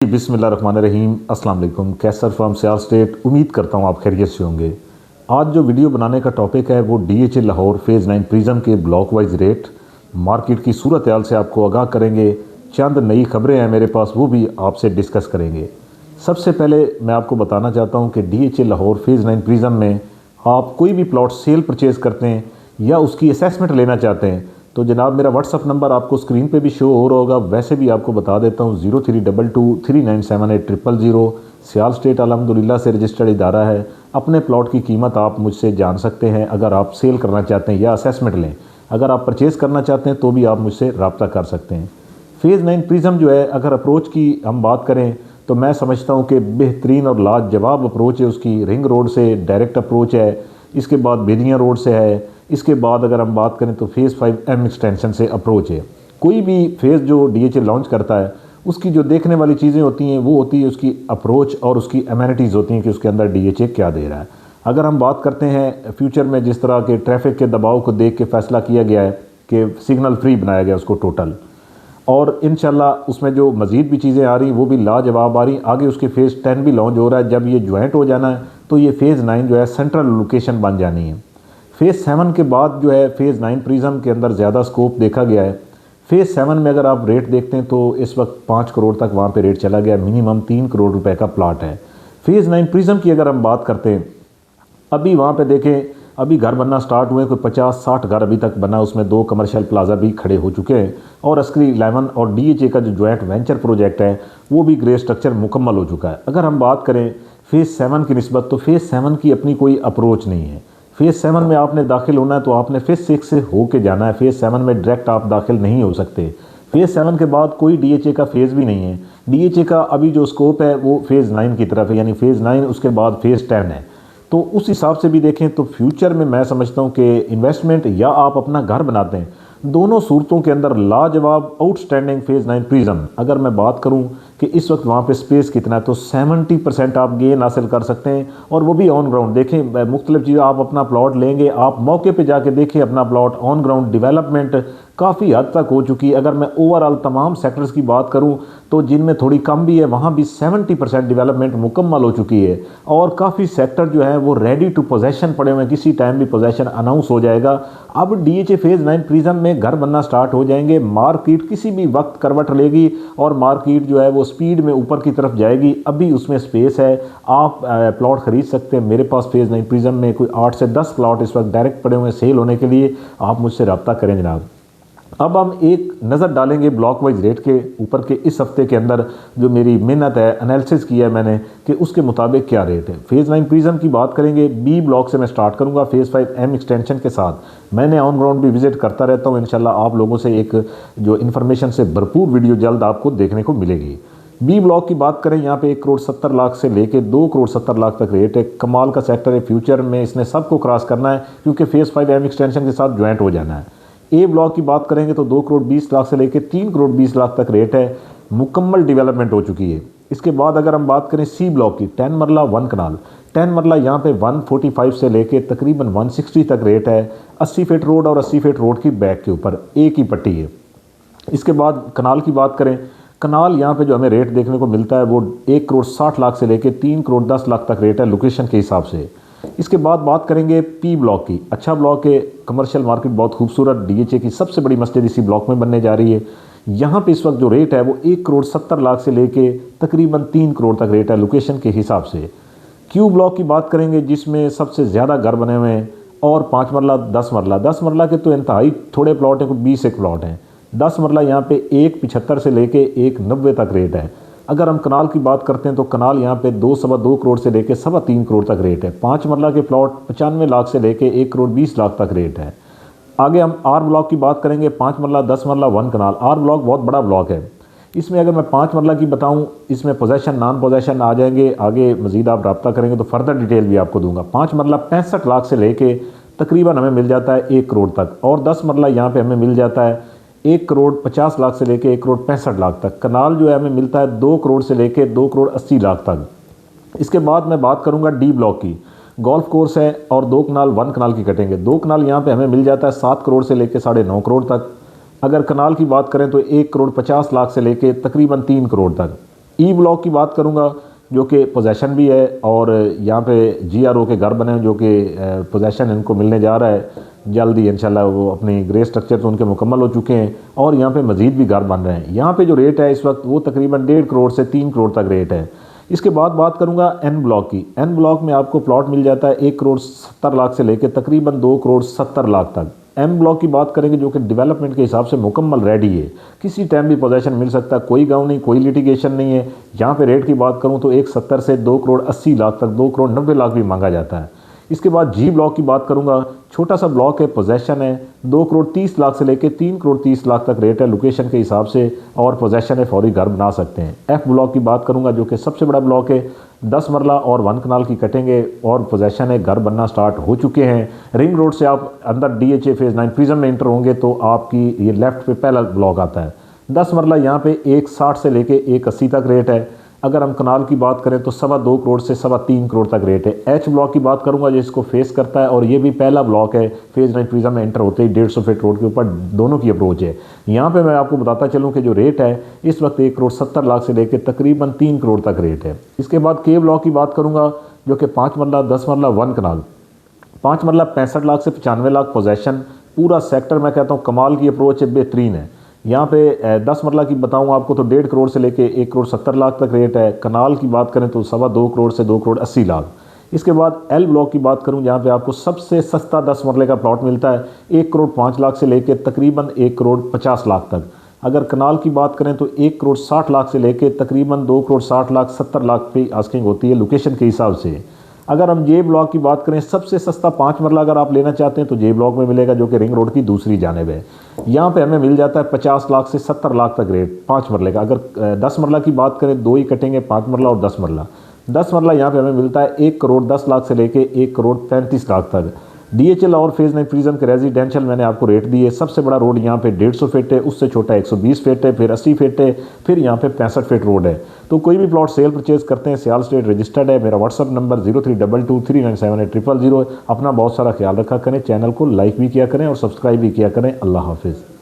बिस्मिल्लाहिर्रहमानिर्रहीम। अस्सलाम वालेकुम। कैसर फ्रॉम सियाल स्टेट। उम्मीद करता हूँ आप खैरियत से होंगे। आज जो वीडियो बनाने का टॉपिक है वो DHA लाहौर फेज़ 9 प्रिज्म के ब्लॉक वाइज रेट, मार्केट की सूरत हाल से आपको आगाह करेंगे। चंद नई खबरें हैं मेरे पास, वो भी आपसे डिस्कस करेंगे। सबसे पहले मैं आपको बताना चाहता हूँ कि DHA लाहौर फेज़ 9 प्रिज्म में आप कोई भी प्लॉट सेल परचेज़ करते हैं या उसकी असेसमेंट लेना चाहते हैं तो जनाब मेरा व्हाट्सअप नंबर आपको स्क्रीन पे भी शो हो रहा होगा। वैसे भी आपको बता देता हूँ 0322397800। सियाल स्टेट अल्हम्दुलिल्लाह से रजिस्टर्ड इदारा है। अपने प्लॉट की कीमत आप मुझसे जान सकते हैं अगर आप सेल करना चाहते हैं या असेसमेंट लें। अगर आप परचेज़ करना चाहते हैं तो भी आप मुझसे रब्ता कर सकते हैं। फेज़ 9 प्रिज्म जो है, अगर अप्रोच की हम बात करें तो मैं समझता हूँ कि बेहतरीन और लाजवाब अप्रोच है उसकी। रिंग रोड से डायरेक्ट अप्रोच है, इसके बाद बेदियाँ रोड से है, इसके बाद अगर हम बात करें तो फेज़ 5M एक्सटेंशन से अप्रोच है। कोई भी फेज़ जो DHA लॉन्च करता है उसकी जो देखने वाली चीज़ें होती हैं वो होती है उसकी अप्रोच और उसकी एमेनिटीज़ होती हैं कि उसके अंदर DHA क्या दे रहा है। अगर हम बात करते हैं फ्यूचर में, जिस तरह के ट्रैफिक के दबाव को देख के फ़ैसला किया गया है कि सिग्नल फ्री बनाया गया उसको टोटल, और इंशाल्लाह उसमें जो मज़ीद भी चीज़ें आ रही वो भी लाजवाब आ रही। आगे उसके फेज़ 10 भी लॉन्च हो रहा है। जब ये ज्वाइंट हो जाना है तो ये फेज़ 9 जो है सेंट्रल लोकेशन बन जानी है। फेज़ 7 के बाद जो है फेज़ 9 प्रिज्म के अंदर ज़्यादा स्कोप देखा गया है। फेज़ 7 में अगर आप रेट देखते हैं तो इस वक्त 5 करोड़ तक वहाँ पे रेट चला गया। मिनिमम 3 करोड़ रुपए का प्लाट है। फेज़ 9 प्रिज्म की अगर हम बात करते हैं, अभी वहाँ पे देखें, अभी घर बनना स्टार्ट हुए, कोई 50-60 घर अभी तक बना, उसमें 2 कमर्शियल प्लाजा भी खड़े हो चुके हैं और अस्करी 11 और DHA का जो ज्वाइंट वेंचर प्रोजेक्ट है वो भी ग्रे स्ट्रक्चर मुकम्मल हो चुका है। अगर हम बात करें फेज़ 7 की निस्बत तो फेज़ 7 की अपनी कोई अप्रोच नहीं है। फेज़ 7 में आपने दाखिल होना है तो आपने फेज़ 6 से होके जाना है। फेज़ 7 में डायरेक्ट आप दाखिल नहीं हो सकते। फेज़ 7 के बाद कोई DHA का फेज़ भी नहीं है। DHA का अभी जो स्कोप है वो फेज़ 9 की तरफ है, यानी फेज़ 9 उसके बाद फेज़ 10 है। तो उस हिसाब से भी देखें तो फ्यूचर में मैं समझता हूँ कि इन्वेस्टमेंट या आप अपना घर बनाते हैं, दोनों सूरतों के अंदर लाजवाब आउटस्टैंडिंग फेज़ 9 प्रिज्म। अगर मैं बात करूँ कि इस वक्त वहाँ पे स्पेस कितना है तो 70% आप गेन हासिल कर सकते हैं, और वो भी ऑन ग्राउंड। देखें मुख्तलिफ चीज़ें, आप अपना प्लॉट लेंगे, आप मौके पे जाके देखें अपना प्लॉट। ऑन ग्राउंड डेवलपमेंट काफ़ी हद तक हो चुकी है। अगर मैं ओवरऑल तमाम सेक्टर्स की बात करूं तो जिनमें थोड़ी कम भी है वहाँ भी 70% डेवलपमेंट मुकम्मल हो चुकी है, और काफ़ी सेक्टर जो है वो रेडी टू पोजेशन पड़े हुए हैं। किसी टाइम भी पोजेशन अनाउंस हो जाएगा। अब DHA फेज़ 9 प्रिज्म में घर बनना स्टार्ट हो जाएंगे। मार्केट किसी भी वक्त करवट लेगी और मार्केट जो है वो स्पीड में ऊपर की तरफ जाएगी। अभी उसमें स्पेस है, आप प्लॉट खरीद सकते हैं। मेरे पास फेज़ 9 प्रिज्म में कोई 8 से 10 प्लॉट इस वक्त डायरेक्ट पड़े हुए हैं सेल होने के लिए। आप मुझसे रब्ता करें जनाब। अब हम एक नज़र डालेंगे ब्लॉक वाइज रेट के ऊपर के इस हफ्ते के अंदर जो मेरी मेहनत है, एनालिसिस किया है मैंने कि उसके मुताबिक क्या रेट है। फेज़ 9 प्रिज्म की बात करेंगे, B ब्लॉक से मैं स्टार्ट करूंगा फेज़ 5M एक्सटेंशन के साथ। मैंने ऑन ग्राउंड भी विजिट करता रहता हूं। इंशाल्लाह आप लोगों से एक जो इन्फॉर्मेशन से भरपूर वीडियो जल्द आपको देखने को मिलेगी। B ब्लॉक की बात करें, यहाँ पे 1 करोड़ 70 लाख से लेके 2 करोड़ 70 लाख तक रेट है। कमाल का सेक्टर है। फ्यूचर में इसने सबको क्रॉस करना है क्योंकि फेज़ 5M एक्सटेंशन के साथ ज्वाइंट हो जाना है। A ब्लॉक की बात करेंगे तो 2 करोड़ 20 लाख से लेकर 3 करोड़ 20 लाख तक रेट है। मुकम्मल डेवलपमेंट हो चुकी है। इसके बाद अगर हम बात करें C ब्लॉक की, 10 मरला 1 कनाल, 10 मरला यहाँ पे 145 से लेके तकरीबन 160 तक रेट है। 80 फीट रोड और 80 फीट रोड की बैक के ऊपर एक ही पट्टी है। इसके बाद कनाल की बात करें, कनाल यहाँ पे जो हमें रेट देखने को मिलता है वो 1 करोड़ 60 लाख से लेके 3 करोड़ 10 लाख तक रेट है लोकेशन के हिसाब से। इसके बाद बात करेंगे P ब्लॉक की। अच्छा ब्लॉक है, कमर्शियल मार्केट बहुत खूबसूरत, DHA की सबसे बड़ी मस्जिद इसी ब्लॉक में बनने जा रही है। यहाँ पे इस वक्त जो रेट है वो 1 करोड़ 70 लाख से लेके तकरीबन 3 करोड़ तक रेट है लोकेशन के हिसाब से। Q ब्लॉक की बात करेंगे जिसमें सबसे ज़्यादा घर बने हुए हैं, और 5 मरला 10 मरला, 10 मरला के तो इंतहाई थोड़े प्लॉट हैं, कोई 20 एक प्लॉट हैं। 10 मरला यहाँ पे 175 से लेके 190 तक रेट है। अगर हम कनाल की बात करते हैं तो कनाल यहाँ पे 2.25 करोड़ से लेके 3.25 करोड़ तक रेट है। 5 मरला के प्लॉट 95 लाख से लेके 1 करोड़ 20 लाख तक रेट है। आगे हम R ब्लॉक की बात करेंगे, 5 मरला 10 मरला 1 कनाल। R ब्लॉक बहुत बड़ा ब्लॉक है। इसमें अगर मैं 5 मरला की बताऊँ, इसमें पोजेशन नॉन पोजेशन आ जाएंगे। आगे मजीद आप रब्ता करेंगे तो फर्दर डिटेल भी आपको दूंगा। 5 मरला 65 लाख से लेके तकरीबन हमें मिल जाता है 1 करोड़ तक, और 10 मरला यहाँ पे हमें मिल जाता है 1 करोड़ 50 लाख से लेके 1 करोड़ 65 लाख तक। कनाल जो है हमें मिलता है 2 करोड़ से लेके 2 करोड़ 80 लाख तक। इसके बाद मैं बात करूंगा D ब्लॉक की। गोल्फ कोर्स है और 2 कनाल 1 कनाल की कटेंगे। 2 कनाल यहाँ पे हमें मिल जाता है 7 करोड़ से लेके 9.5 करोड़ तक। अगर कनाल की बात करें तो 1 करोड़ 50 लाख से लेके तकरीबन 3 करोड़ तक। ई ब्लॉक की बात करूँगा जो कि पोजेसन भी है और यहाँ पे GRO के घर बने हैं जो कि पोजेसन इनको मिलने जा रहा है जल्दी इंशाल्लाह। वो अपनी ग्रे स्ट्रक्चर तो उनके मुकम्मल हो चुके हैं और यहाँ पे मज़ीद भी घर बन रहे हैं। यहाँ पे जो रेट है इस वक्त वो तकरीबन 1.5 करोड़ से 3 करोड़ तक रेट है। इसके बाद बात करूँगा एन ब्लॉक की। एन ब्लॉक में आपको प्लॉट मिल जाता है 1 करोड़ 70 लाख से लेकर तकरीबन 2 करोड़ 70 लाख तक। एम ब्लॉक की बात करेंगे जो कि डेवलपमेंट के हिसाब से मुकम्मल रेडी है, किसी टाइम भी पोजेसन मिल सकता है, कोई गाँव नहीं, कोई लिटिगेशन नहीं है। यहाँ पे रेट की बात करूँ तो 1.70 से 2 करोड़ 80 लाख तक, 2 करोड़ 90 लाख भी मांगा जाता है। इसके बाद जी ब्लॉक की बात करूँगा, छोटा सा ब्लॉक है, पोजेसन है, 2 करोड़ 30 लाख से लेकर 3 करोड़ 30 लाख तक रेट है लोकेशन के हिसाब से और पोजेसन है, फौरी घर बना सकते हैं। एफ ब्लॉक की बात करूँगा जो कि सबसे बड़ा ब्लॉक है, 10 मरला और 1 कनाल की कटेंगे और पोजेसन है, घर बनना स्टार्ट हो चुके हैं। रिंग रोड से आप अंदर DHA फेज़ 9 प्रिज्म में इंटर होंगे तो आपकी ये लेफ़्ट पे पहला ब्लॉक आता है। 10 मरला यहाँ पे 1.60 से लेके 1.80 तक रेट है। अगर हम कनाल की बात करें तो 2.25 करोड़ से 3.25 करोड़ तक रेट है। एच ब्लॉक की बात करूंगा जिसको फेस करता है और ये भी पहला ब्लॉक है, फेज़ 9 प्रिज्म में एंटर होते ही 150 फीट रोड के ऊपर दोनों की अप्रोच है। यहाँ पे मैं आपको बताता चलूँ कि जो रेट है इस वक्त 1 करोड़ 70 लाख से लेकर तकरीबन 3 करोड़ तक रेट है। इसके बाद के ब्लॉक की बात करूँगा जो कि 5 मरला 10 मरला 1 कनाल, 5 मरला 65 लाख से 95 लाख पोजेसन। पूरा सेक्टर मैं कहता हूँ कमाल की अप्रोच है, बेहतरीन है। यहाँ पे 10 मरला की बताऊँ आपको तो 1.5 करोड़ से लेके 1 करोड़ 70 लाख तक रेट है। कनाल की बात करें तो 2.25 करोड़ से 2 करोड़ 80 लाख। इसके बाद एल ब्लॉक की बात करूँ जहाँ पे आपको सबसे सस्ता 10 मरले का प्लॉट मिलता है 1 करोड़ 5 लाख से लेके तकरीबन 1 करोड़ 50 लाख तक। अगर कनाल की बात करें तो 1 करोड़ 60 लाख से लेके तकरीबन 2 करोड़ 60 लाख 70 लाख पे आस्किंग होती है लोकेशन के हिसाब से। अगर हम जे ब्लॉक की बात करें सबसे सस्ता 5 मरला अगर आप लेना चाहते हैं तो जे ब्लॉक में मिलेगा जो कि रिंग रोड की दूसरी जानिब है। यहाँ पे हमें मिल जाता है 50 लाख से 70 लाख तक रेट 5 मरले का। अगर 10 मरला की बात करें, दो ही कटेंगे, 5 मरला और 10 मरला। 10 मरला यहाँ पे हमें मिलता है 1 करोड़ 10 लाख से लेके 1 करोड़ 35 लाख तक। DHL और फेज़ 9 प्रिज्म के रेजिडेंशियल मैंने आपको रेट दिए। सबसे बड़ा रोड यहाँ पे 150 फीट है, उससे छोटा 120 फीट है, फिर 80 फीट है, फिर यहाँ पे 65 फीट रोड है। तो कोई भी प्लॉट सेल परचेज करते हैं सियाल स्टेट रजिस्टर्ड है। मेरा व्हाट्सअप नंबर 0322397800। अपना बहुत सारा ख्याल रखा करें, चैनल को लाइक भी किया करें और सब्सक्राइब भी किया करें। अल्लाह हाफिज़।